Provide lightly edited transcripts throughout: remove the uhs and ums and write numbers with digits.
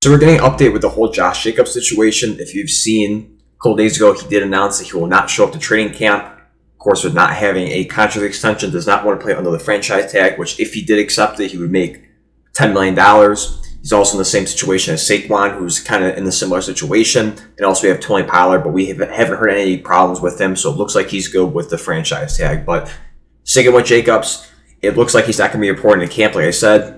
So we're getting an update with the whole Josh Jacobs situation. If you've seen, a couple days ago, he did announce that he will not show up to training camp. Of course, with not having a contract extension, does not want to play under the franchise tag, which if he did accept it, he would make $10 million. He's also in the same situation as Saquon, who's kind of in the similar situation. And also we have Tony Pollard, but we haven't heard any problems with him, so it looks like he's good with the franchise tag. But sticking with Jacobs, it looks like he's not going to be reporting to camp, like I said.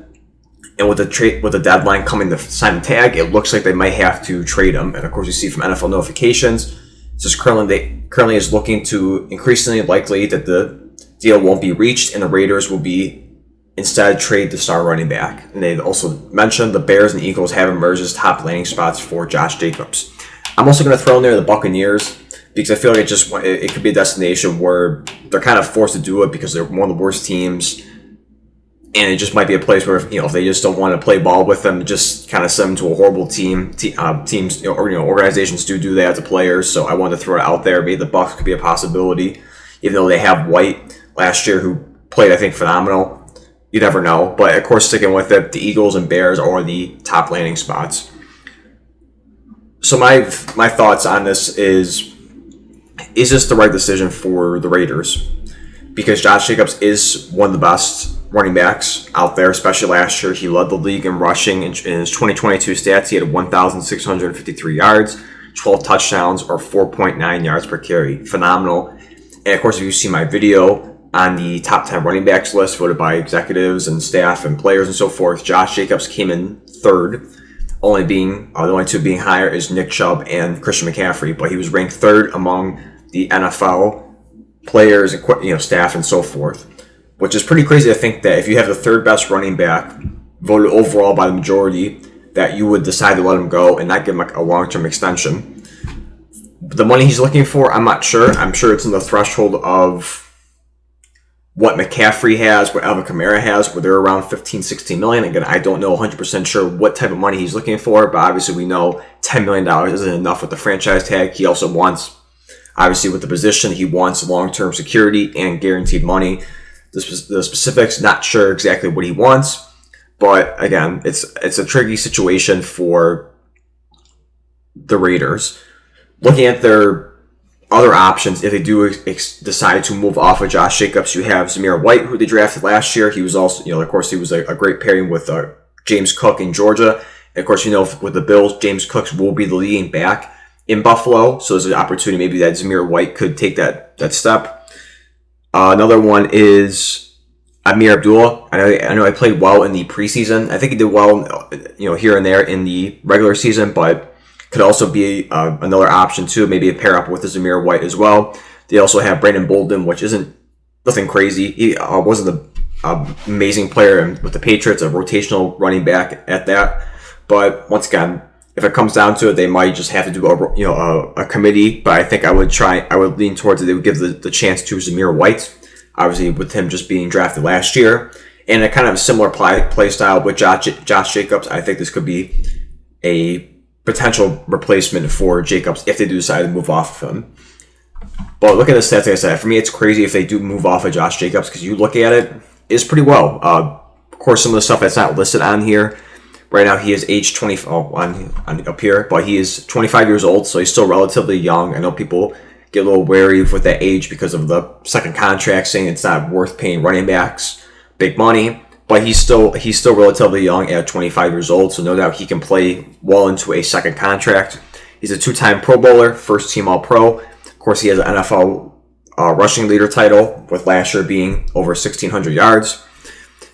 And with the deadline coming to sign the tag, it looks like they might have to trade him. And of course, you see from NFL notifications, it says currently is looking to increasingly likely that the deal won't be reached, and the Raiders will be instead trade the star running back. And they also mentioned the Bears and Eagles have emerged as top landing spots for Josh Jacobs. I'm also going to throw in there the Buccaneers, because I feel like it could be a destination where they're kind of forced to do it because they're one of the worst teams. And it just might be a place where, if they just don't want to play ball with them, just kind of send them to a horrible team. Teams, organizations do that to players. So I wanted to throw it out there. Maybe the Bucs could be a possibility, even though they have White last year, who played, I think, phenomenal. You never know. But of course, sticking with it, the Eagles and Bears are the top landing spots. So my thoughts on this is this the right decision for the Raiders? Because Josh Jacobs is one of the best running backs out there, especially last year. He led the league in rushing. In his 2022 stats, he had 1,653 yards, 12 touchdowns, or 4.9 yards per carry. Phenomenal. And of course, if you see my video on the top 10 running backs list voted by executives and staff and players and so forth, Josh Jacobs came in third. The only two being higher is Nick Chubb and Christian McCaffrey, but he was ranked third among the NFL players and staff and so forth. Which is pretty crazy to think that if you have the third best running back voted overall by the majority, that you would decide to let him go and not give him a long-term extension. The money he's looking for, I'm not sure. I'm sure it's in the threshold of what McCaffrey has, what Alvin Kamara has, where they're around 15, 16 million. Again, I don't know 100% sure what type of money he's looking for, but obviously we know $10 million isn't enough with the franchise tag. He also wants, obviously with the position, he wants long-term security and guaranteed money. The specifics, not sure exactly what he wants, but again, it's a tricky situation for the Raiders. Looking at their other options, if they do decide to move off of Josh Jacobs, you have Zamir White, who they drafted last year. He was also, of course, he was a great pairing with James Cook in Georgia. And of course, with the Bills, James Cook will be the leading back in Buffalo, so there's an opportunity maybe that Zamir White could take that step. Another one is Amir Abdullah. I know I played well in the preseason. I think he did well, here and there in the regular season, but could also be another option too. Maybe a pair up with Zamir White as well. They also have Brandon Bolden, which isn't nothing crazy. He wasn't an amazing player with the Patriots, a rotational running back at that. But once again, if it comes down to it, they might just have to do a committee. But I think I would lean towards it. They would give the chance to Zamir White, obviously with him just being drafted last year, and a kind of similar play style with Josh Jacobs. I think this could be a potential replacement for Jacobs if they do decide to move off of him. But look at the stats, like I said. For me, it's crazy if they do move off of Josh Jacobs, because you look at it, it's pretty well. Of course, some of the stuff that's not listed on here. Right now, he is age 20 up here, but he is 25 years old, so he's still relatively young. I know people get a little wary with that age because of the second contract, saying it's not worth paying running backs big money. But he's still relatively young at 25 years old, so no doubt he can play well into a second contract. He's a two-time Pro Bowler, first-team All-Pro. Of course, he has an NFL rushing leader title, with last year being over 1,600 yards.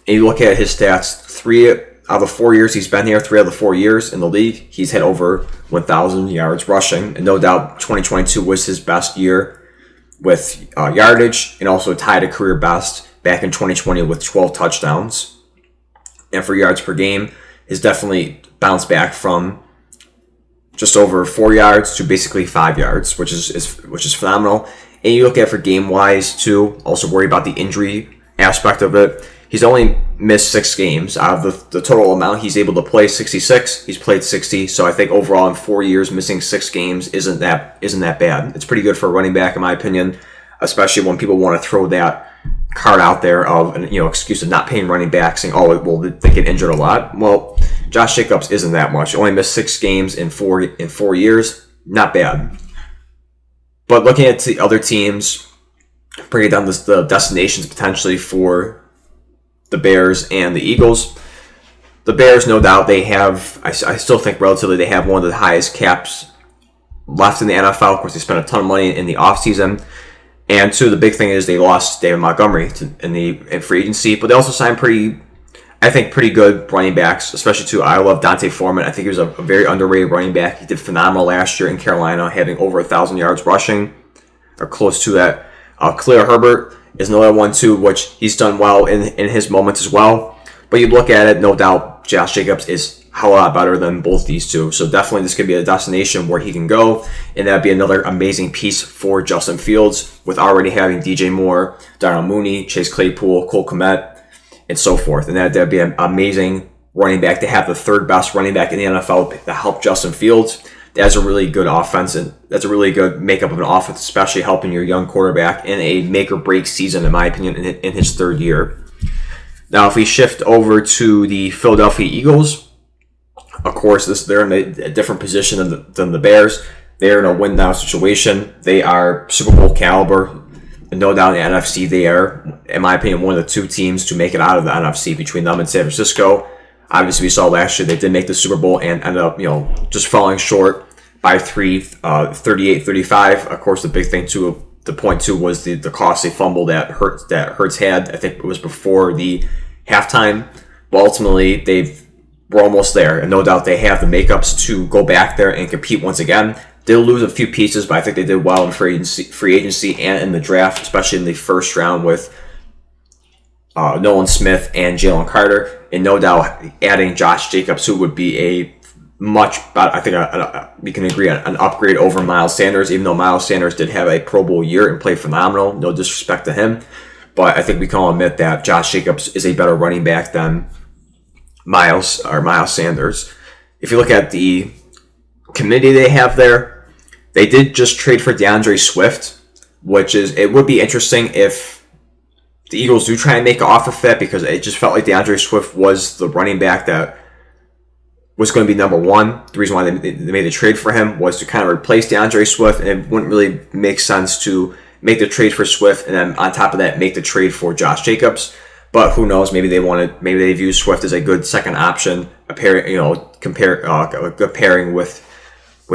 And you look at his stats, 3 out of the 4 years he's been here, 3 out of the 4 years in the league, he's had over 1,000 yards rushing. And no doubt 2022 was his best year with yardage, and also tied a career best back in 2020 with 12 touchdowns. And for yards per game, he's definitely bounced back from just over 4 yards to basically 5 yards, which is phenomenal. And you look at it for game-wise too, also worry about the injury aspect of it. He's only missed 6 games. Out of the total amount, he's able to play 66. He's played 60. So I think overall in 4 years, missing 6 games isn't that bad. It's pretty good for a running back, in my opinion, especially when people want to throw that card out there of, excuse of not paying running backs, saying, oh, well, they get injured a lot. Well, Josh Jacobs isn't that much. Only missed 6 games in 4 years. Not bad. But looking at the other teams, breaking down the destinations potentially for the Bears and the Eagles. The Bears, no doubt, they have, I still think relatively, they have one of the highest caps left in the NFL. Of course, they spent a ton of money in the offseason. And two, the big thing is they lost David Montgomery in free agency, but they also signed pretty good running backs, especially I love Dante Foreman. I think he was a very underrated running back. He did phenomenal last year in Carolina, having over 1,000 yards rushing, or close to that. Khalil Herbert is another one too, which he's done well in his moments as well. But you look at it, no doubt, Josh Jacobs is a lot better than both these two. So definitely this could be a destination where he can go, and that'd be another amazing piece for Justin Fields, with already having DJ Moore, Darnell Mooney, Chase Claypool, Cole Kmet, and so forth. And that'd be an amazing running back to have, the third best running back in the NFL to help Justin Fields. That's a really good offense, and that's a really good makeup of an offense, especially helping your young quarterback in a make or break season, in my opinion, in his third year. Now, if we shift over to the Philadelphia Eagles, of course, they're in a different position than the Bears. They're in a win-now situation. They are Super Bowl caliber. And no doubt in the NFC, they are, in my opinion, one of the two teams to make it out of the NFC between them and San Francisco. Obviously, we saw last year they did make the Super Bowl and ended up, just falling short by 38-35. Of course, the big thing too, the point too, was the costly fumble that Hurts had. I think it was before the halftime. But ultimately, we're almost there, and no doubt they have the makeups to go back there and compete once again. They'll lose a few pieces, but I think they did well in free agency and in the draft, especially in the first round with Nolan Smith and Jalen Carter. And no doubt adding Josh Jacobs, who would be a much, I think we can agree on an upgrade over Miles Sanders, even though Miles Sanders did have a Pro Bowl year and played phenomenal. No disrespect to him. But I think we can all admit that Josh Jacobs is a better running back than Miles Sanders. If you look at the committee they have there, they did just trade for DeAndre Swift, it would be interesting if the Eagles do try and make an offer fit, because it just felt like DeAndre Swift was the running back that was going to be number one. The reason why they made the trade for him was to kind of replace DeAndre Swift, and it wouldn't really make sense to make the trade for Swift and then on top of that make the trade for Josh Jacobs. But who knows? Maybe they view Swift as a good second option, a good pairing with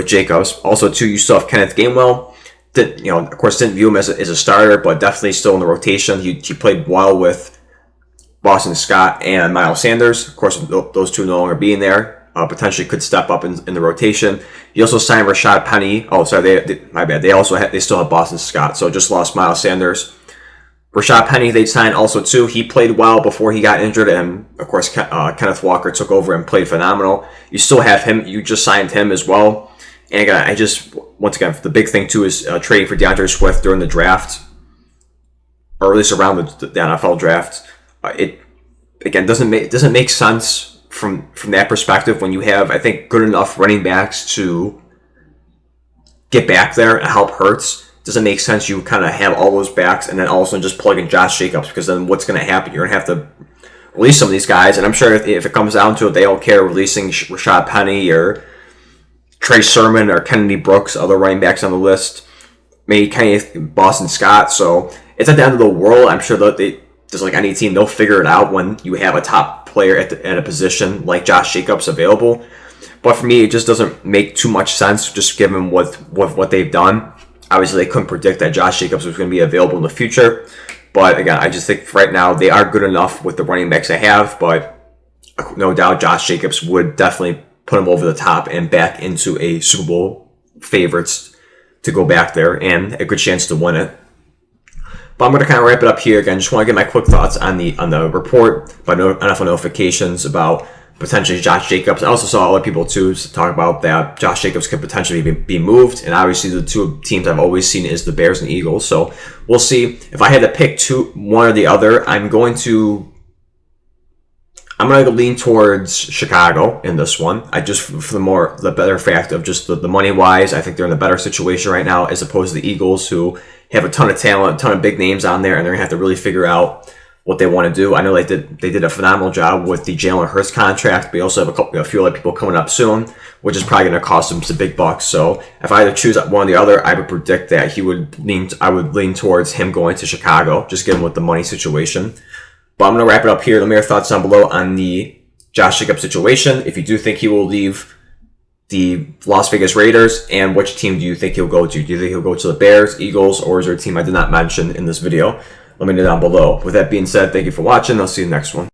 Jacobs. Also, too, you still have Kenneth Gainwell. Of course, didn't view him as a starter, but definitely still in the rotation. He played well with Boston Scott and Miles Sanders. Of course, those two no longer being there, potentially could step up in the rotation. He also signed Rashad Penny. Oh, sorry, my bad. They still have Boston Scott, so just lost Miles Sanders. Rashad Penny they signed also too. He played well before he got injured, and of course Kenneth Walker took over and played phenomenal. You still have him. You just signed him as well. And again, once again, the big thing too is trading for DeAndre Swift during the draft, or at least around the NFL draft. It doesn't make sense from that perspective when you have, I think, good enough running backs to get back there and help Hurts. Doesn't make sense you kind of have all those backs and then all of a sudden just plug in Josh Jacobs, because then what's going to happen? You're going to have to release some of these guys, and I'm sure if it comes down to it, they don't care releasing Rashad Penny or Trey Sermon or Kennedy Brooks, other running backs on the list, maybe Boston Scott. So it's at the end of the world. I'm sure that just like any team, they'll figure it out when you have a top player at a position like Josh Jacobs available. But for me, it just doesn't make too much sense, just given what they've done. Obviously, they couldn't predict that Josh Jacobs was going to be available in the future. But again, I just think right now they are good enough with the running backs they have. But no doubt Josh Jacobs would definitely put him over the top and back into a Super Bowl favorites to go back there and a good chance to win it. But I'm going to kind of wrap it up here. Again, just want to get my quick thoughts on the report by NFL notifications about potentially Josh Jacobs. I also saw other people too talk about that Josh Jacobs could potentially be moved, and obviously the two teams I've always seen is the Bears and the Eagles. So we'll see. If I had to pick one or the other, I'm going to lean towards Chicago in this one. I just, for the better fact of just the money wise, I think they're in a better situation right now as opposed to the Eagles, who have a ton of talent, a ton of big names on there, and they're gonna have to really figure out what they want to do. I know they did a phenomenal job with the Jalen Hurts contract, but you also have a few other people coming up soon, which is probably going to cost them some big bucks. So if I had to choose one or the other, I would predict that I would lean towards him going to Chicago, just given with the money situation. But I'm going to wrap it up here. Let me know your thoughts down below on the Josh Jacobs situation. If you do think he will leave the Las Vegas Raiders, and which team do you think he'll go to? Do you think he'll go to the Bears, Eagles, or is there a team I did not mention in this video? Let me know down below. With that being said, thank you for watching. I'll see you in the next one.